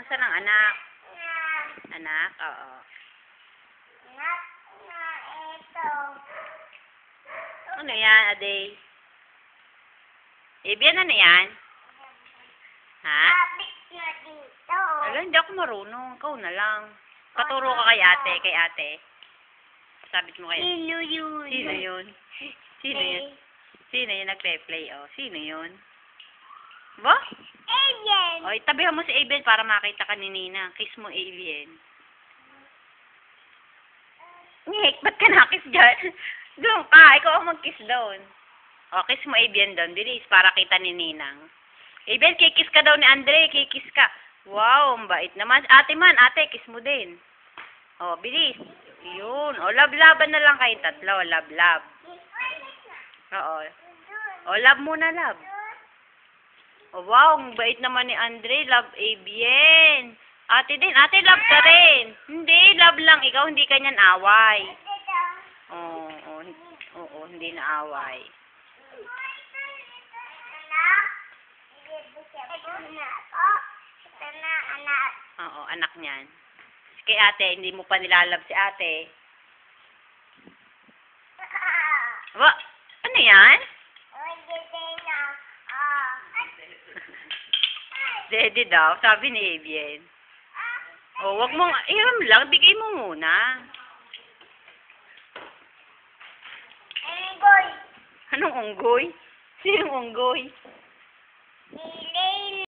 Nasaan ang anak? Anak? Oo. Anak na ito. Ano yan, Aday? Ebian, ano yan? Ha? Kapit na dito. Ala, hindi ako marunong. Ikaw na lang. Paturo ka kay ate, Sabit mo kay Sino yun? Sino yun? Sino yun? Sino yun nagpe-play, oh? Sino yun? Ba? Alien. O, itabihan mo si Abel para makita ka ni Nina. Kiss mo, Alien. Nick, ba't ka nakis dyan? Doon ka, ikaw ang mag-kiss doon. O, kiss mo, Abel doon. Bilis, para kita ni Ninang. Abel, kikis ka daw ni Andre. Kikis ka. Wow, ang bait naman. Ate man, ate, kiss mo din. O, bilis. Yun. O, love-laban na lang kayong tatlo. Love-love. Oo. O, love muna, love. Oh, wow, ang bait naman ni Andre. Love Abien. Ate din. Ate, love ka rin. Hindi, love lang. Ikaw, hindi ka niyan away. Oo, hindi na away. Ito na, anak. Oo, anak niyan. Kay ate, hindi mo pa nilalab si ate. Aba, ano yan? Dede daw, sabi ni Abien. Oh, wag mong, iram lang, bigay mo muna. Unggoy. Anong unggoy? Sinong unggoy?